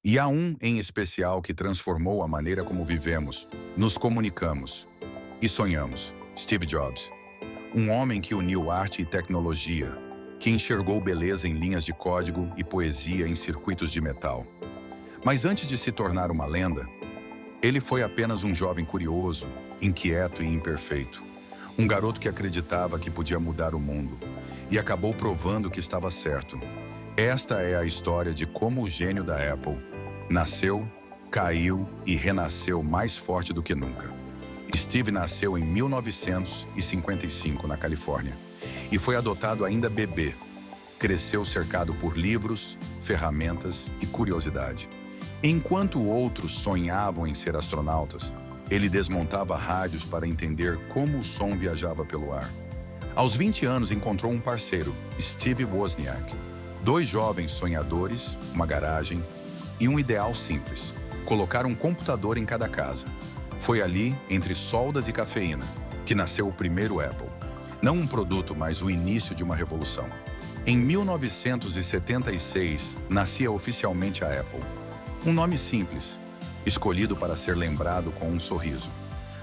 E há um em especial que transformou a maneira como vivemos, nos comunicamos e sonhamos: Steve Jobs. Um homem que uniu arte e tecnologia, que enxergou beleza em linhas de código e poesia em circuitos de metal. Mas antes de se tornar uma lenda, ele foi apenas um jovem curioso, inquieto e imperfeito. Um garoto que acreditava que podia mudar o mundo e acabou provando que estava certo. Esta é a história de como o gênio da Apple nasceu, caiu e renasceu mais forte do que nunca. Steve nasceu em 1955, na Califórnia, e foi adotado ainda bebê. Cresceu cercado por livros, ferramentas e curiosidade. Enquanto outros sonhavam em ser astronautas, ele desmontava rádios para entender como o som viajava pelo ar. Aos 20 anos encontrou um parceiro, Steve Wozniak. Dois jovens sonhadores, uma garagem e um ideal simples: colocar um computador em cada casa. Foi ali, entre soldas e cafeína, que nasceu o primeiro Apple. Não um produto, mas o início de uma revolução. Em 1976, nascia oficialmente a Apple. Um nome simples, escolhido para ser lembrado com um sorriso.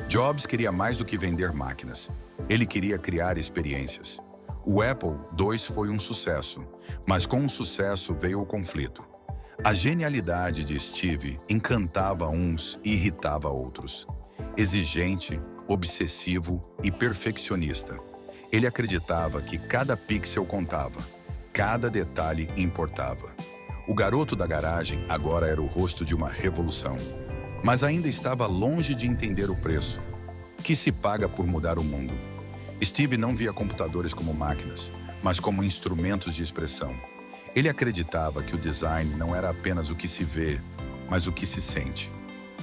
Jobs queria mais do que vender máquinas. Ele queria criar experiências. O Apple II foi um sucesso, mas com o sucesso veio o conflito. A genialidade de Steve encantava uns e irritava outros. Exigente, obsessivo e perfeccionista. Ele acreditava que cada pixel contava, cada detalhe importava. O garoto da garagem agora era o rosto de uma revolução, mas ainda estava longe de entender o preço que se paga por mudar o mundo. Steve não via computadores como máquinas, mas como instrumentos de expressão. Ele acreditava que o design não era apenas o que se vê, mas o que se sente.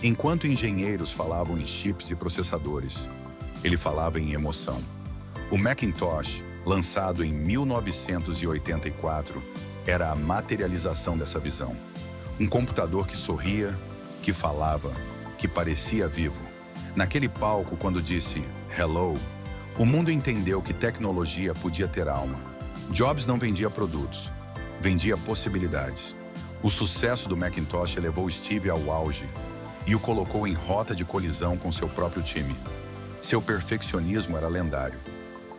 Enquanto engenheiros falavam em chips e processadores, ele falava em emoção. O Macintosh, lançado em 1984, era a materialização dessa visão. Um computador que sorria, que falava, que parecia vivo. Naquele palco, quando disse "Hello", o mundo entendeu que tecnologia podia ter alma. Jobs não vendia produtos, vendia possibilidades. O sucesso do Macintosh elevou Steve ao auge e o colocou em rota de colisão com seu próprio time. Seu perfeccionismo era lendário.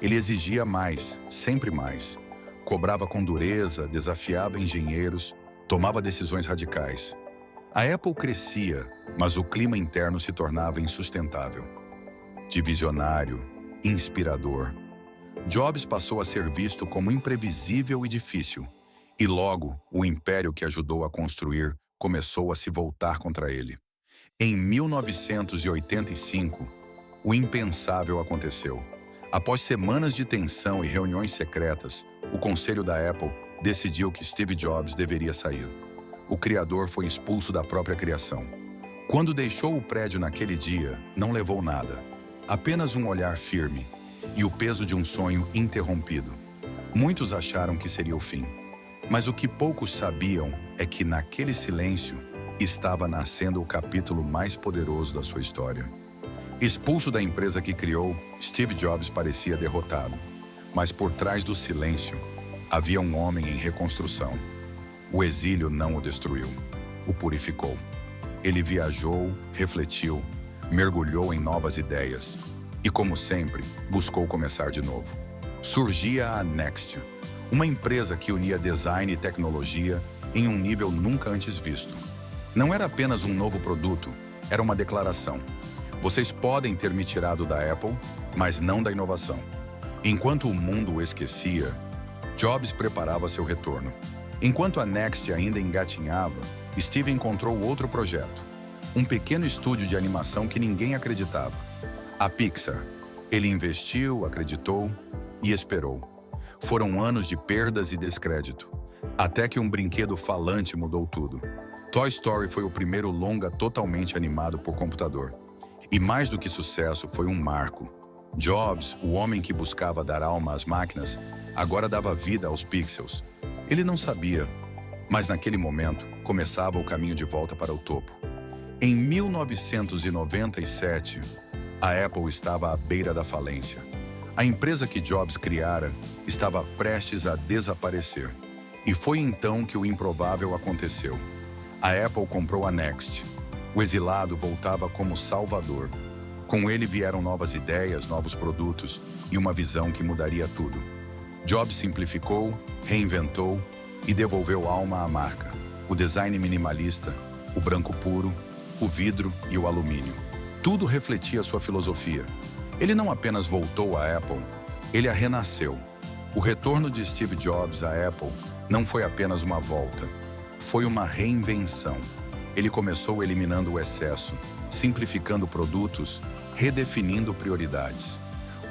Ele exigia mais, sempre mais. Cobrava com dureza, desafiava engenheiros, tomava decisões radicais. A Apple crescia, mas o clima interno se tornava insustentável. De visionário, inspirador, Jobs passou a ser visto como imprevisível e difícil. E logo, o império que ajudou a construir começou a se voltar contra ele. Em 1985, o impensável aconteceu. Após semanas de tensão e reuniões secretas, o conselho da Apple decidiu que Steve Jobs deveria sair. O criador foi expulso da própria criação. Quando deixou o prédio naquele dia, não levou nada. Apenas um olhar firme e o peso de um sonho interrompido. Muitos acharam que seria o fim. Mas o que poucos sabiam é que naquele silêncio estava nascendo o capítulo mais poderoso da sua história. Expulso da empresa que criou, Steve Jobs parecia derrotado. Mas por trás do silêncio, havia um homem em reconstrução. O exílio não o destruiu, o purificou. Ele viajou, refletiu, mergulhou em novas ideias e, como sempre, buscou começar de novo. Surgia a Next, uma empresa que unia design e tecnologia em um nível nunca antes visto. Não era apenas um novo produto, era uma declaração. Vocês podem ter me tirado da Apple, mas não da inovação. Enquanto o mundo o esquecia, Jobs preparava seu retorno. Enquanto a Next ainda engatinhava, Steve encontrou outro projeto. Um pequeno estúdio de animação que ninguém acreditava. A Pixar. Ele investiu, acreditou e esperou. Foram anos de perdas e descrédito, até que um brinquedo falante mudou tudo. Toy Story foi o primeiro longa totalmente animado por computador. E mais do que sucesso, foi um marco. Jobs, o homem que buscava dar alma às máquinas, agora dava vida aos pixels. Ele não sabia, mas naquele momento começava o caminho de volta para o topo. Em 1997, a Apple estava à beira da falência. A empresa que Jobs criara estava prestes a desaparecer. E foi então que o improvável aconteceu. A Apple comprou a Next. O exilado voltava como salvador. Com ele vieram novas ideias, novos produtos e uma visão que mudaria tudo. Jobs simplificou, reinventou e devolveu alma à marca. O design minimalista, o branco puro, o vidro e o alumínio. Tudo refletia sua filosofia. Ele não apenas voltou à Apple, ele a renasceu. O retorno de Steve Jobs à Apple não foi apenas uma volta, foi uma reinvenção. Ele começou eliminando o excesso, simplificando produtos, redefinindo prioridades.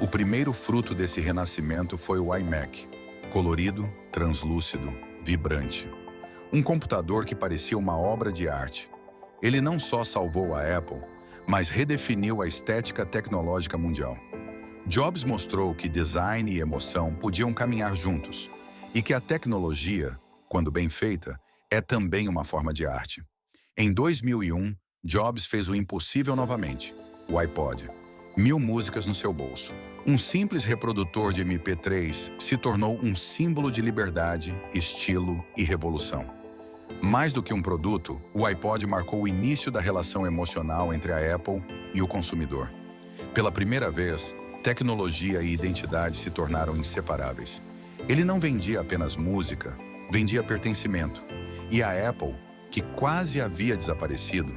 O primeiro fruto desse renascimento foi o iMac, colorido, translúcido, vibrante. Um computador que parecia uma obra de arte. Ele não só salvou a Apple, mas redefiniu a estética tecnológica mundial. Jobs mostrou que design e emoção podiam caminhar juntos e que a tecnologia, quando bem feita, é também uma forma de arte. Em 2001, Jobs fez o impossível novamente, o iPod. 1000 músicas no seu bolso. Um simples reprodutor de MP3 se tornou um símbolo de liberdade, estilo e revolução. Mais do que um produto, o iPod marcou o início da relação emocional entre a Apple e o consumidor. Pela primeira vez, tecnologia e identidade se tornaram inseparáveis. Ele não vendia apenas música, vendia pertencimento. E a Apple, que quase havia desaparecido,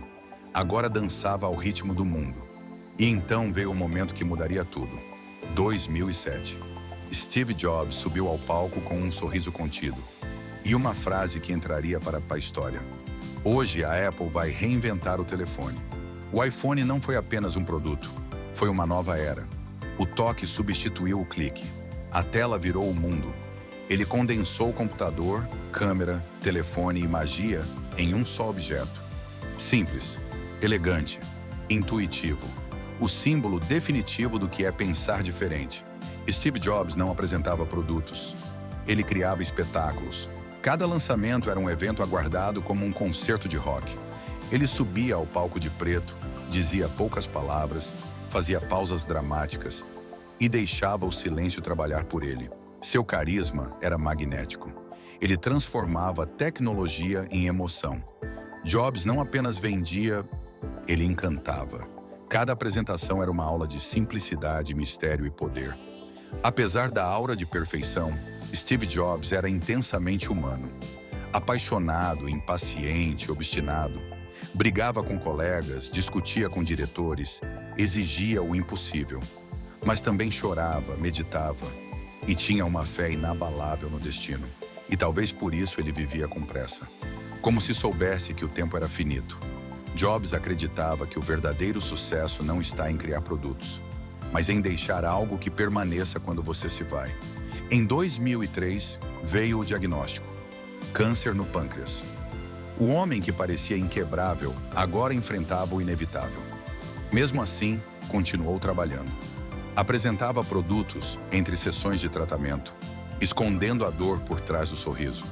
agora dançava ao ritmo do mundo. E então veio o momento que mudaria tudo. 2007. Steve Jobs subiu ao palco com um sorriso contido e uma frase que entraria para a história. Hoje a Apple vai reinventar o telefone. O iPhone não foi apenas um produto, foi uma nova era. O toque substituiu o clique. A tela virou o mundo. Ele condensou o computador, câmera, telefone e magia em um só objeto. Simples, elegante, intuitivo. O símbolo definitivo do que é pensar diferente. Steve Jobs não apresentava produtos. Ele criava espetáculos. Cada lançamento era um evento aguardado como um concerto de rock. Ele subia ao palco de preto, dizia poucas palavras, fazia pausas dramáticas e deixava o silêncio trabalhar por ele. Seu carisma era magnético. Ele transformava tecnologia em emoção. Jobs não apenas vendia, ele encantava. Cada apresentação era uma aula de simplicidade, mistério e poder. Apesar da aura de perfeição, Steve Jobs era intensamente humano. Apaixonado, impaciente, obstinado. Brigava com colegas, discutia com diretores, exigia o impossível. Mas também chorava, meditava e tinha uma fé inabalável no destino. E talvez por isso ele vivia com pressa. Como se soubesse que o tempo era finito. Jobs acreditava que o verdadeiro sucesso não está em criar produtos, mas em deixar algo que permaneça quando você se vai. Em 2003, veio o diagnóstico: câncer no pâncreas. O homem que parecia inquebrável agora enfrentava o inevitável. Mesmo assim, continuou trabalhando. Apresentava produtos entre sessões de tratamento, escondendo a dor por trás do sorriso.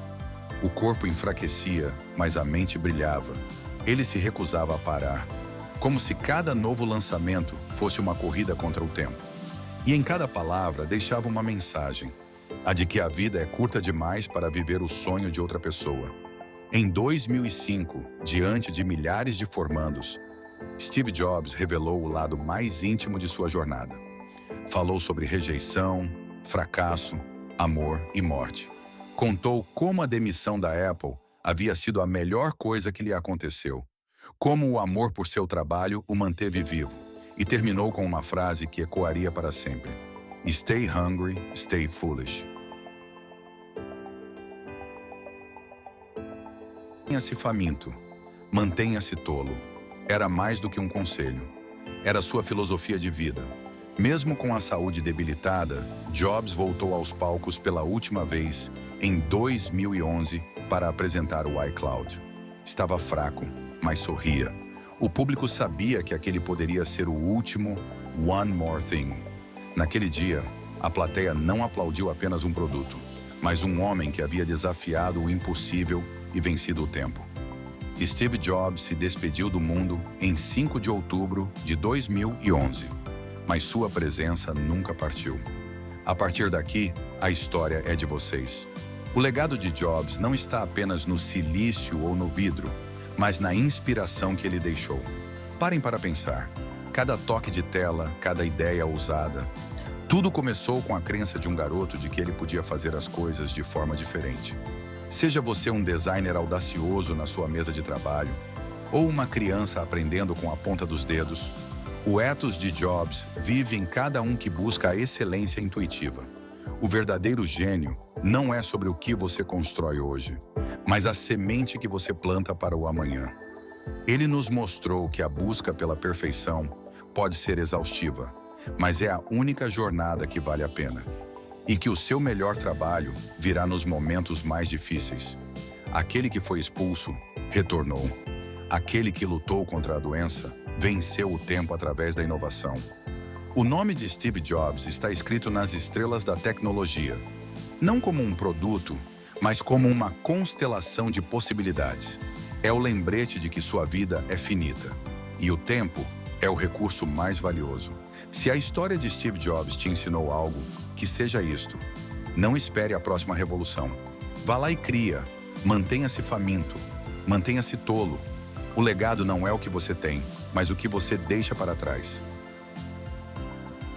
O corpo enfraquecia, mas a mente brilhava. Ele se recusava a parar, como se cada novo lançamento fosse uma corrida contra o tempo. E em cada palavra deixava uma mensagem, a de que a vida é curta demais para viver o sonho de outra pessoa. Em 2005, diante de milhares de formandos, Steve Jobs revelou o lado mais íntimo de sua jornada. Falou sobre rejeição, fracasso, amor e morte. Contou como a demissão da Apple havia sido a melhor coisa que lhe aconteceu, como o amor por seu trabalho o manteve vivo, e terminou com uma frase que ecoaria para sempre: Stay hungry, stay foolish. Mantenha-se faminto, mantenha-se tolo. Era mais do que um conselho. Era sua filosofia de vida. Mesmo com a saúde debilitada, Jobs voltou aos palcos pela última vez em 2011 para apresentar o iCloud. Estava fraco, mas sorria. O público sabia que aquele poderia ser o último One More Thing. Naquele dia, a plateia não aplaudiu apenas um produto, mas um homem que havia desafiado o impossível e vencido o tempo. Steve Jobs se despediu do mundo em 5 de outubro de 2011, mas sua presença nunca partiu. A partir daqui, a história é de vocês. O legado de Jobs não está apenas no silício ou no vidro, mas na inspiração que ele deixou. Parem para pensar. Cada toque de tela, cada ideia ousada. Tudo começou com a crença de um garoto de que ele podia fazer as coisas de forma diferente. Seja você um designer audacioso na sua mesa de trabalho, ou uma criança aprendendo com a ponta dos dedos, o ethos de Jobs vive em cada um que busca a excelência intuitiva. O verdadeiro gênio não é sobre o que você constrói hoje, mas a semente que você planta para o amanhã. Ele nos mostrou que a busca pela perfeição pode ser exaustiva, mas é a única jornada que vale a pena. E que o seu melhor trabalho virá nos momentos mais difíceis. Aquele que foi expulso, retornou. Aquele que lutou contra a doença, venceu o tempo através da inovação. O nome de Steve Jobs está escrito nas estrelas da tecnologia, não como um produto, mas como uma constelação de possibilidades. É o lembrete de que sua vida é finita, e o tempo é o recurso mais valioso. Se a história de Steve Jobs te ensinou algo, que seja isto. Não espere a próxima revolução. Vá lá e cria. Mantenha-se faminto. Mantenha-se tolo. O legado não é o que você tem, mas o que você deixa para trás.